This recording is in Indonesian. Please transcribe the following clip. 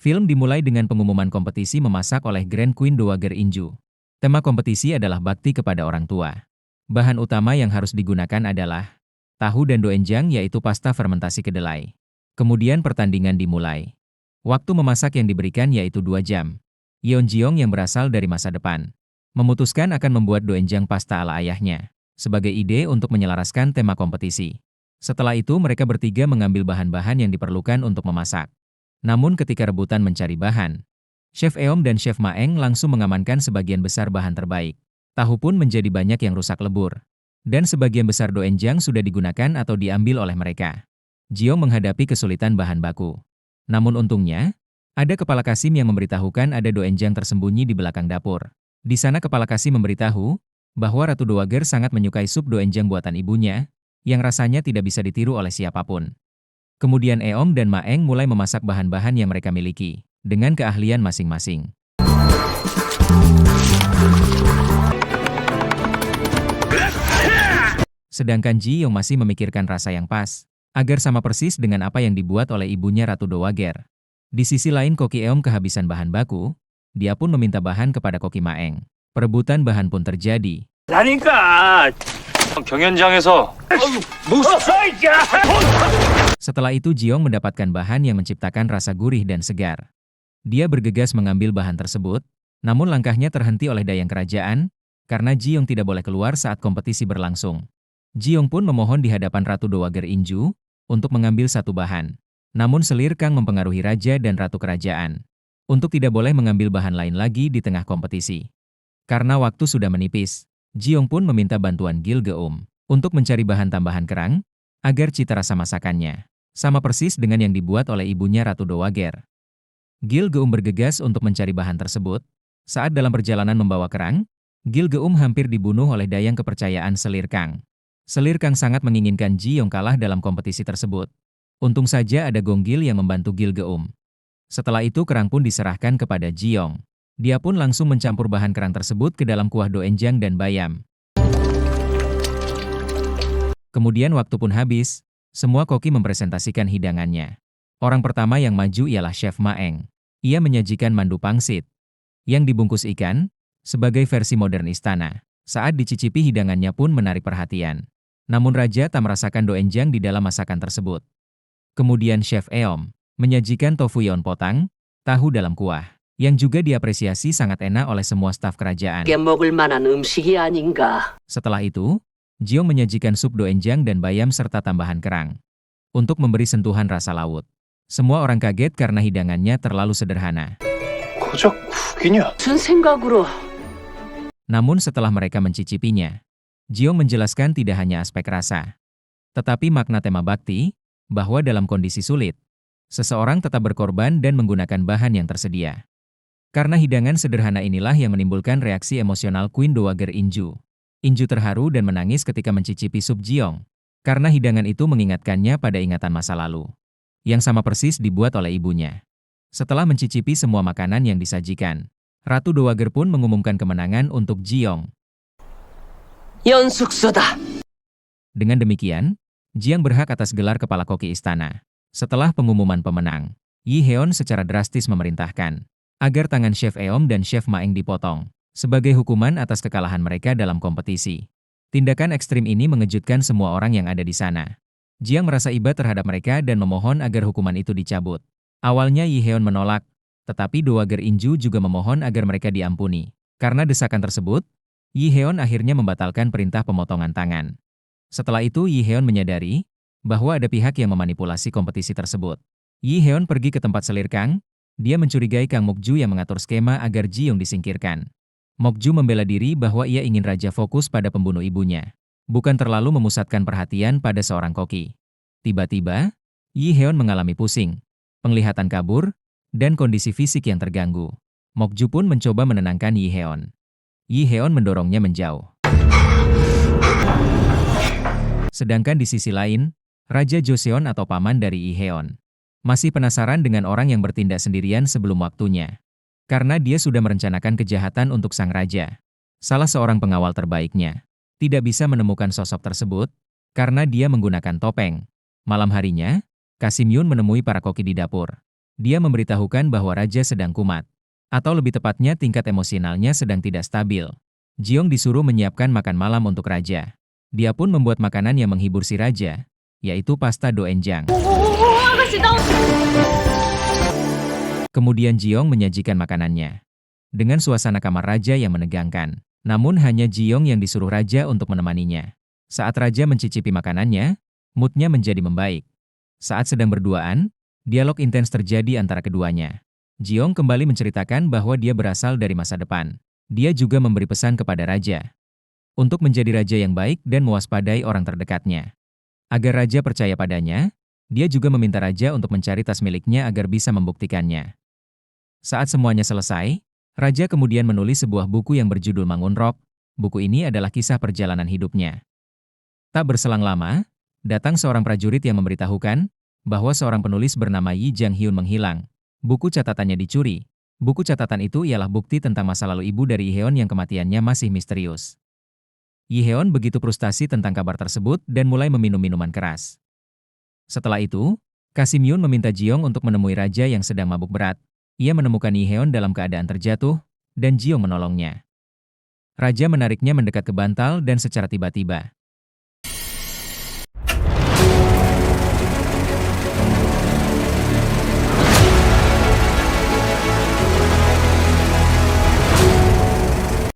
Film dimulai dengan pengumuman kompetisi memasak oleh Grand Queen Dowager Inju. Tema kompetisi adalah bakti kepada orang tua. Bahan utama yang harus digunakan adalah tahu dan doenjang, yaitu pasta fermentasi kedelai. Kemudian pertandingan dimulai. Waktu memasak yang diberikan yaitu 2 jam. Yeonjeong yang berasal dari masa depan memutuskan akan membuat doenjang pasta ala ayahnya sebagai ide untuk menyelaraskan tema kompetisi. Setelah itu mereka bertiga mengambil bahan-bahan yang diperlukan untuk memasak. Namun ketika rebutan mencari bahan, Chef Eom dan Chef Maeng langsung mengamankan sebagian besar bahan terbaik. Tahu pun menjadi banyak yang rusak lebur. Dan sebagian besar doenjang sudah digunakan atau diambil oleh mereka. Jeong menghadapi kesulitan bahan baku. Namun untungnya, ada kepala Kasim yang memberitahukan ada doenjang tersembunyi di belakang dapur. Di sana kepala Kasim memberitahu bahwa Ratu Dowager sangat menyukai sup doenjang buatan ibunya, yang rasanya tidak bisa ditiru oleh siapapun. Kemudian Eom dan Maeng mulai memasak bahan-bahan yang mereka miliki, dengan keahlian masing-masing. Sedangkan Ji Yong masih memikirkan rasa yang pas, agar sama persis dengan apa yang dibuat oleh ibunya Ratu Dowager. Di sisi lain Koki Eom kehabisan bahan baku, dia pun meminta bahan kepada Koki Maeng. Perebutan bahan pun terjadi. Setelah itu Jeong mendapatkan bahan yang menciptakan rasa gurih dan segar. Dia bergegas mengambil bahan tersebut, namun langkahnya terhenti oleh dayang kerajaan, karena Jeong tidak boleh keluar saat kompetisi berlangsung. Jeong pun memohon di hadapan Ratu Dowager Inju, untuk mengambil satu bahan. Namun selir Kang mempengaruhi raja dan ratu kerajaan, untuk tidak boleh mengambil bahan lain lagi di tengah kompetisi. Karena waktu sudah menipis, Jeong pun meminta bantuan Gilgeum untuk mencari bahan tambahan kerang, agar cita rasa masakannya sama persis dengan yang dibuat oleh ibunya Ratu Dowager. Gilgeum bergegas untuk mencari bahan tersebut. Saat dalam perjalanan membawa kerang, Gilgeum hampir dibunuh oleh dayang kepercayaan Selir Kang. Selir Kang sangat menginginkan Jeong kalah dalam kompetisi tersebut. Untung saja ada Gonggil yang membantu Gilgeum. Setelah itu kerang pun diserahkan kepada Jeong. Dia pun langsung mencampur bahan kerang tersebut ke dalam kuah doenjang dan bayam. Kemudian waktu pun habis, semua koki mempresentasikan hidangannya. Orang pertama yang maju ialah Chef Maeng. Ia menyajikan mandu pangsit, yang dibungkus ikan, sebagai versi modern istana. Saat dicicipi hidangannya pun menarik perhatian. Namun Raja tak merasakan doenjang di dalam masakan tersebut. Kemudian Chef Eom menyajikan tofu yeon potang, tahu dalam kuah, yang juga diapresiasi sangat enak oleh semua staf kerajaan. Setelah itu, Jeong menyajikan sup doenjang dan bayam serta tambahan kerang, untuk memberi sentuhan rasa laut. Semua orang kaget karena hidangannya terlalu sederhana. Namun setelah mereka mencicipinya, Jeong menjelaskan tidak hanya aspek rasa, tetapi makna tema bakti, bahwa dalam kondisi sulit, seseorang tetap berkorban dan menggunakan bahan yang tersedia. Karena hidangan sederhana inilah yang menimbulkan reaksi emosional Queen Dowager Inju. Inju terharu dan menangis ketika mencicipi sup Jeong, karena hidangan itu mengingatkannya pada ingatan masa lalu, yang sama persis dibuat oleh ibunya. Setelah mencicipi semua makanan yang disajikan, Ratu Dowager pun mengumumkan kemenangan untuk Jeong. Dengan demikian, Jeong berhak atas gelar kepala koki istana. Setelah pengumuman pemenang, Yi Heon secara drastis memerintahkan agar tangan Chef Eom dan Chef Maeng dipotong sebagai hukuman atas kekalahan mereka dalam kompetisi. Tindakan ekstrim ini mengejutkan semua orang yang ada di sana. Jeong merasa iba terhadap mereka dan memohon agar hukuman itu dicabut. Awalnya Yi Heon menolak, tetapi Dowager Inju juga memohon agar mereka diampuni. Karena desakan tersebut, Yi Heon akhirnya membatalkan perintah pemotongan tangan. Setelah itu Yi Heon menyadari bahwa ada pihak yang memanipulasi kompetisi tersebut. Yi Heon pergi ke tempat Selir Kang. Dia mencurigai Kang Mokju yang mengatur skema agar Jeong disingkirkan. Mokju membela diri bahwa ia ingin raja fokus pada pembunuh ibunya, bukan terlalu memusatkan perhatian pada seorang koki. Tiba-tiba, Yi Heon mengalami pusing, penglihatan kabur, dan kondisi fisik yang terganggu. Mokju pun mencoba menenangkan Yi Heon. Yi Heon mendorongnya menjauh. Sedangkan di sisi lain, Raja Joseon atau paman dari Yi Heon masih penasaran dengan orang yang bertindak sendirian sebelum waktunya. Karena dia sudah merencanakan kejahatan untuk sang raja. Salah seorang pengawal terbaiknya tidak bisa menemukan sosok tersebut karena dia menggunakan topeng. Malam harinya, Kasim Yun menemui para koki di dapur. Dia memberitahukan bahwa raja sedang kumat. Atau lebih tepatnya tingkat emosionalnya sedang tidak stabil. Jiong disuruh menyiapkan makan malam untuk raja. Dia pun membuat makanan yang menghibur si raja, yaitu pasta doenjang. Kemudian Jiong menyajikan makanannya. Dengan suasana kamar raja yang menegangkan. Namun hanya Jiong yang disuruh raja untuk menemaninya. Saat raja mencicipi makanannya, moodnya menjadi membaik. Saat sedang berduaan, dialog intens terjadi antara keduanya. Jiong kembali menceritakan bahwa dia berasal dari masa depan. Dia juga memberi pesan kepada raja untuk menjadi raja yang baik dan mewaspadai orang terdekatnya. Agar raja percaya padanya, dia juga meminta raja untuk mencari tas miliknya agar bisa membuktikannya. Saat semuanya selesai, raja kemudian menulis sebuah buku yang berjudul Mangunrok. Buku ini adalah kisah perjalanan hidupnya. Tak berselang lama, datang seorang prajurit yang memberitahukan bahwa seorang penulis bernama Yi Jang Hyun menghilang. Buku catatannya dicuri. Buku catatan itu ialah bukti tentang masa lalu ibu dari Yeon yang kematiannya masih misterius. Yeon begitu frustasi tentang kabar tersebut dan mulai meminum minuman keras. Setelah itu, Kasim Yun meminta Jiong untuk menemui raja yang sedang mabuk berat. Ia menemukan Yeon dalam keadaan terjatuh, dan Jiong menolongnya. Raja menariknya mendekat ke bantal dan secara tiba-tiba,